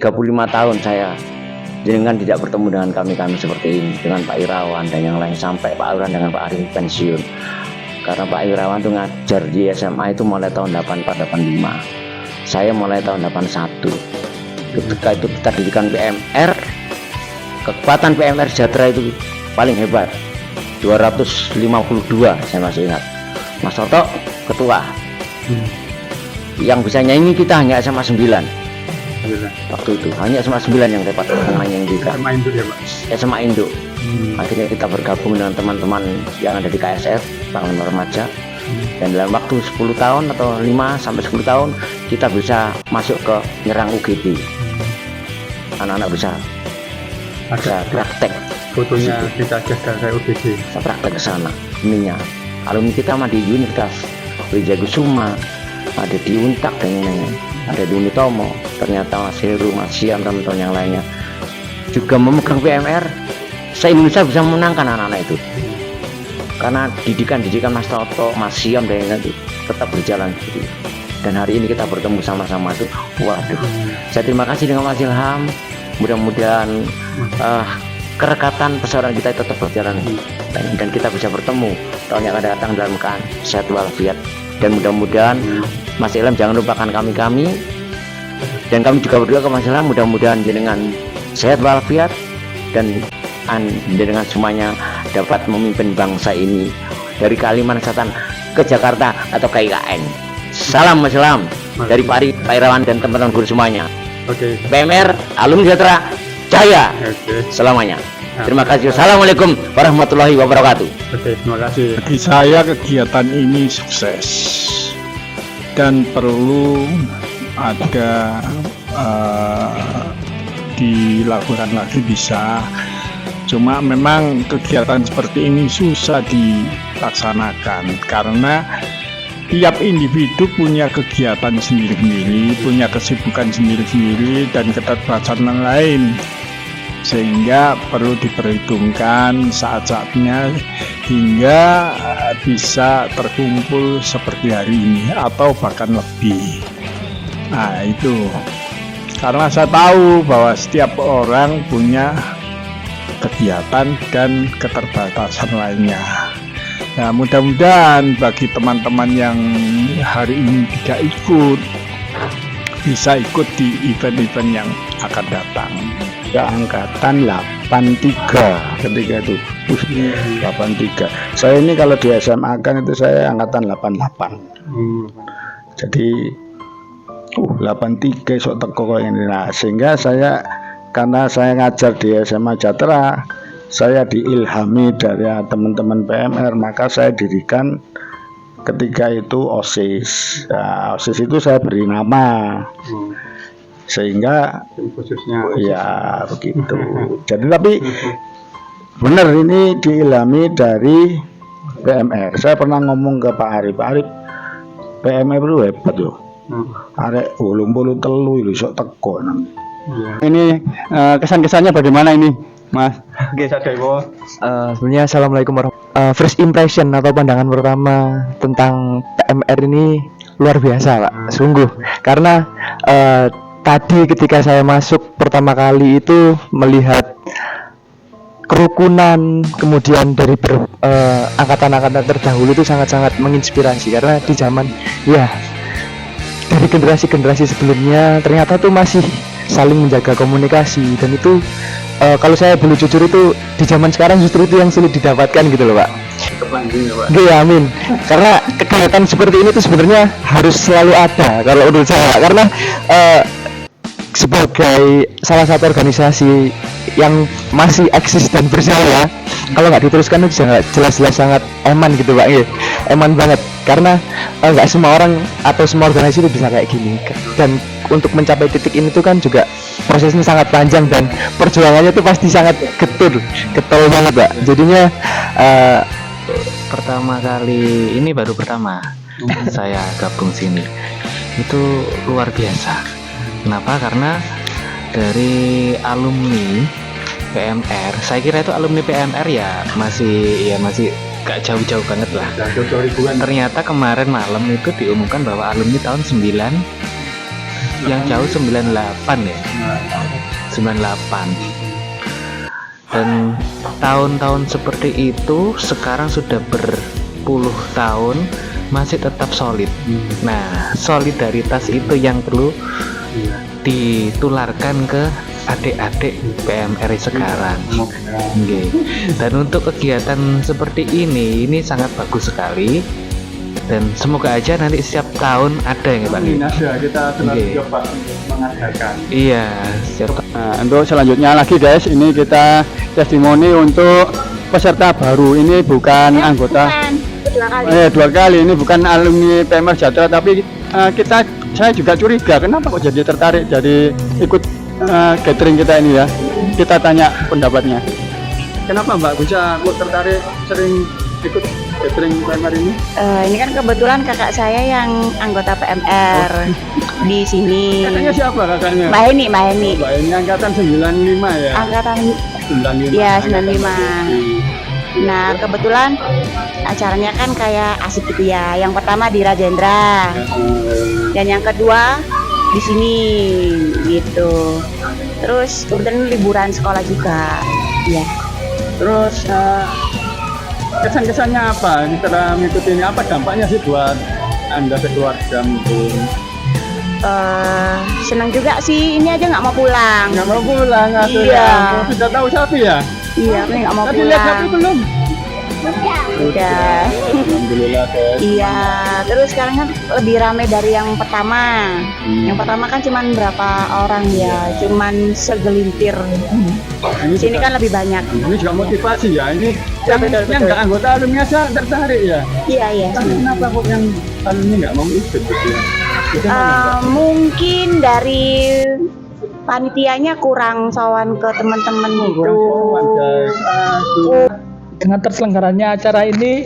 35 tahun saya jenengan tidak bertemu dengan kami seperti ini, dengan Pak Irawan dan yang lain, sampai Pak Irawan dengan Pak Arif pensiun. Karena Pak Irawan itu ngajar di SMA itu mulai tahun 84-85, saya mulai tahun 81. Ketika itu kita dirikan PMR, kekuatan PMR Sejahtera itu paling hebat, 252 saya masih ingat. Mas Toto ketua. Yang bisa nyanyi kita hanya SMA 9 waktu itu, hanya SMA 9 yang dapat menyanyi kita. SMA Induk ya Pak? SMA Induk. Akhirnya kita bergabung dengan teman-teman yang ada di KSF, Parlemen Remaja. Dan dalam waktu 10 tahun atau 5-10 tahun kita bisa masuk ke nyerang UGD. Anak-anak bisa praktek. Fotonya kita jaga kayak UGD. Kita praktek ke sana. Ininya alumni kita mah di Universitas Wijayagusuma, ada di Untak dan lain-lain, ada di Unitomo. Ternyata Mas Heru, Mas Siam, teman-teman yang lainnya juga memegang PMR. Se-Indonesia bisa memenangkan anak-anak itu karena didikan Mas Toto, Mas Siam dan lain-lain itu tetap berjalan gitu. Dan hari ini kita bertemu sama-sama itu, waduh, saya terima kasih dengan Mas Ilham. Mudah-mudahan kerekatan persaudaraan kita tetap berjalan dan kita bisa bertemu tahun yang akan datang dalam keadaan sehat walafiat. Dan mudah-mudahan Mas Ilham jangan lupakan kami, dan kami juga berdoa ke Mas Ilham, mudah-mudahan jenengan sehat walafiat dan dengan semuanya dapat memimpin bangsa ini dari Kalimantan Selatan ke Jakarta atau ke IKN. Salam Mas Ilham dari Pak Irawan dan teman-teman guru semuanya. PMR alumni Sejahtera Jaya selamanya. Terima kasih. Assalamualaikum warahmatullahi wabarakatuh. Terima kasih. Bagi saya kegiatan ini sukses dan perlu ada dilakukan lagi bisa. Cuma memang kegiatan seperti ini susah dilaksanakan karena tiap individu punya kegiatan sendiri-sendiri, punya kesibukan sendiri-sendiri dan keterbatasan lain, sehingga perlu diperhitungkan saat-saatnya hingga bisa terkumpul seperti hari ini atau bahkan lebih. Nah itu karena saya tahu bahwa setiap orang punya kegiatan dan keterbatasan lainnya. Nah, mudah-mudahan bagi teman-teman yang hari ini tidak ikut bisa ikut di event-event yang akan datang. Ya, angkatan 83 ketika itu 83. Saya ini kalau di SMA kan itu saya angkatan 88. Jadi 83 sok teko ini. Nah, sehingga saya karena saya ngajar di SMA Sejahtera, saya diilhami dari teman-teman PMR, maka saya dirikan ketika itu OSIS. Nah, OSIS itu saya beri nama, sehingga khususnya ya begitu. Jadi tapi benar ini diilhami dari PMR. Saya pernah ngomong ke Pak Arif, PMR itu hebat loh. Arek 83 itu sok teko. Ini kesan-kesannya bagaimana ini, Mas? Oke, Sadewo. Sebenarnya assalamualaikum warahmatullahi. First impression atau pandangan pertama tentang PMR ini luar biasa, Pak. Sungguh. Karena tadi ketika saya masuk pertama kali itu melihat kerukunan, kemudian dari angkatan-angkatan terdahulu itu sangat-sangat menginspirasi. Karena di zaman ya dari generasi-generasi sebelumnya ternyata tuh masih saling menjaga komunikasi, dan itu kalau saya boleh jujur itu di zaman sekarang justru itu yang sulit didapatkan gitu loh Pak. Iya, amin. Karena kegiatan seperti ini tuh sebenarnya harus selalu ada kalau menurut saya, karena sebagai salah satu organisasi yang masih eksis dan berjaya, kalau nggak diteruskan itu jelas-jelas sangat eman gitu Pak. Eman banget karena nggak semua orang atau semua organisasi itu bisa kayak gini, dan untuk mencapai titik ini tuh kan juga prosesnya sangat panjang dan perjuangannya tuh pasti sangat getol banget Pak. Jadinya pertama kali ini baru pertama saya gabung sini itu luar biasa. Kenapa? Karena dari alumni PMR, saya kira itu alumni PMR ya masih gak jauh-jauh banget lah. Ternyata kemarin malam itu diumumkan bahwa alumni tahun 9 yang jauh 98 ya. 98. Dan tahun-tahun seperti itu sekarang sudah berpuluh tahun masih tetap solid. Nah, solidaritas itu yang perlu ditularkan ke adik-adik PMR sekarang. Oke. Dan untuk kegiatan seperti ini sangat bagus sekali. Dan semoga aja nanti setiap tahun ada ya Pak. Ini ada, kita sedang Oke. coba untuk mengadakan. Iya, setiap Nah, untuk selanjutnya lagi guys, ini kita testimoni untuk peserta baru. Ini bukan anggota. Dua kali ini bukan alumni PMR Jatra, tapi saya juga curiga kenapa kok jadi tertarik jadi ikut gathering kita ini ya. Kita tanya pendapatnya. Kenapa Mbak bisa kok tertarik sering ikut gathering PMR ini? Ini kan kebetulan kakak saya yang anggota PMR di sini. Kakaknya siapa kakaknya? Mbak Heni, Mbak Heni. Mbak ini angkatan 95 ya. Angkatan 95. ya 95. Nah, kebetulan acaranya kan kayak asik gitu ya. Yang pertama di Rajendra. Dan yang kedua di sini gitu. Terus kemudian liburan sekolah juga. Ya. Terus kesan-kesannya apa setelah mengikuti ini? Apa dampaknya sih buat Anda sekeluarga mungkin? Senang juga sih. Ini aja nggak mau pulang. Nggak mau pulang, atuh Iya. ya. Sudah tahu sapi ya? Iya, aku nggak mau Tadi lihat sapi pulang. belum? Udah. Alhamdulillah guys. Iya, terus sekarang kan lebih ramai dari yang pertama. Yang pertama kan cuman berapa orang ya, cuman segelintir. Ini Sini juga, kan lebih banyak. ini juga motivasi ya. Ini yang nggak anggota alumni aja tertarik ya. Iya, iya. Tapi kenapa kok yang alumni nggak mau ikut gitu ya? Itu mana, Mbak? Mungkin dari panitianya kurang sowan ke teman-teman gitu. Kurang guys. Aduh. Dengan terselenggaranya acara ini,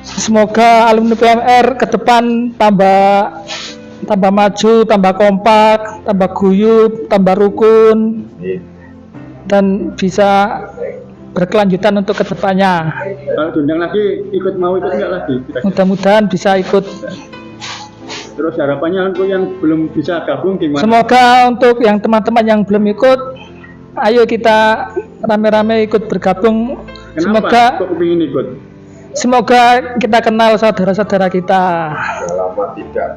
semoga alumni PMR ke depan tambah maju, tambah kompak, tambah guyup, tambah rukun, dan bisa berkelanjutan untuk kedepannya. Kalau diundang lagi mau ikut nggak lagi? Mudah-mudahan bisa ikut. Terus harapannya untuk yang belum bisa gabung gimana? Semoga untuk yang teman-teman yang belum ikut, ayo kita rame-rame ikut bergabung. Kenapa kok ingin ikut? Semoga kita kenal saudara-saudara kita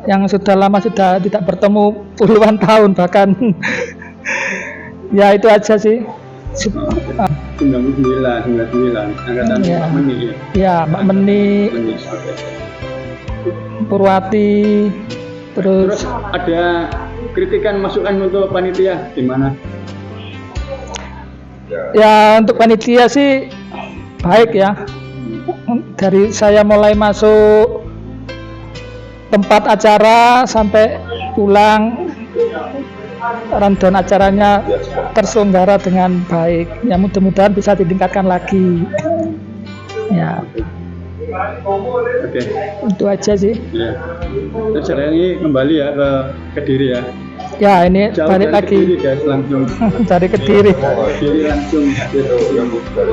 yang sudah lama sudah tidak bertemu puluhan tahun bahkan. Ya itu aja sih. 99 angkatan Iya. Mbak Meni ya. Ya Mbak Meni, Meni, oke. Purwati, Terus terus ada kritikan masukan untuk panitia gimana? ya untuk panitia sih baik ya. Dari saya mulai masuk tempat acara sampai pulang, rundown acaranya terselenggara dengan baik. Ya mudah-mudahan bisa ditingkatkan lagi. Ya Oke. itu aja sih. Ya. Terus sekarang ini kembali ya ke Kediri ya. Ya ini Jauh balik dari Kediri lagi guys, langsung dari Kediri. Kediri langsung.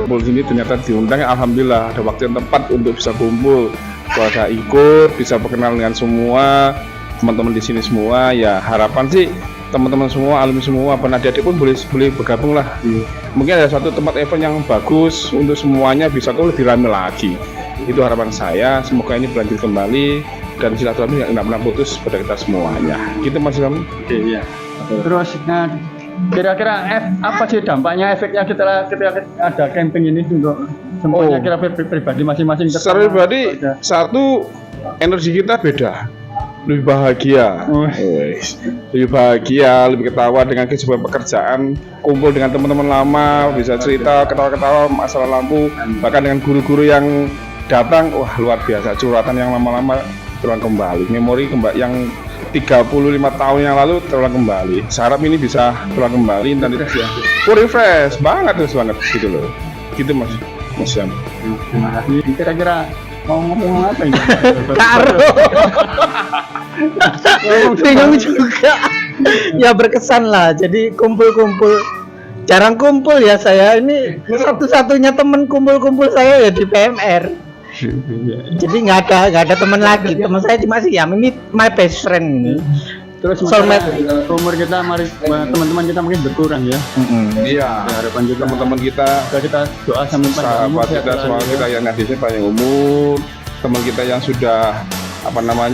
kumpul sini ternyata diundang, alhamdulillah ada waktu yang tepat untuk bisa kumpul, bisa ikut, bisa berkenal dengan semua teman-teman di sini semua. Ya harapan sih teman-teman semua, alumni semua, adik-adik pun boleh bergabung lah. Mungkin ada satu tempat event yang bagus untuk semuanya, bisa tuh lebih ramai lagi. Itu harapan saya. Semoga ini berlanjut kembali dan silaturahmi nggak pernah putus pada kita semuanya. Gitu Mas Ilham. Oke ya. Terus kira-kira apa sih dampaknya, efeknya kita ada camping ini untuk semuanya, kira pribadi masing-masing? Secara pribadi, satu, energi kita beda, lebih bahagia, lebih bahagia, lebih ketawa dengan kesibukan pekerjaan, kumpul dengan teman-teman lama, bisa cerita, ketawa-ketawa masalah lampu, bahkan dengan guru-guru yang datang, wah luar biasa, curhatan yang lama-lama terulang kembali, memori yang 35 tahun yang lalu terulang kembali. Saya harap ini bisa terulang kembali dan itu ya, refresh banget gitu loh, gitu Mas Syam. Terima kasih. Kira-kira mau ngomong apa ini? Bingung juga. Ya berkesan lah. Jadi kumpul-kumpul. Jarang kumpul ya saya. Ini satu-satunya teman kumpul-kumpul saya ya di PMR. Jadi nggak ada teman lagi. Teman saya cuma sih ya, ini my best friend ini. Terus Soulmate. umur kita mari teman-teman kita mungkin berkurang ya. Iya. Harapan juga Teman-teman kita, kita doa sampai panjang umur, sahabat kita, sehat semua selalu, kita ya. yang nadisnya panjang umur, teman kita yang sudah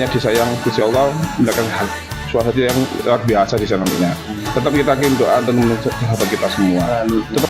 disayang Gusti Allah, mendapatkan suatu yang luar biasa di sana. Tetap kita kirim doa untuk sahabat kita semua. Tetap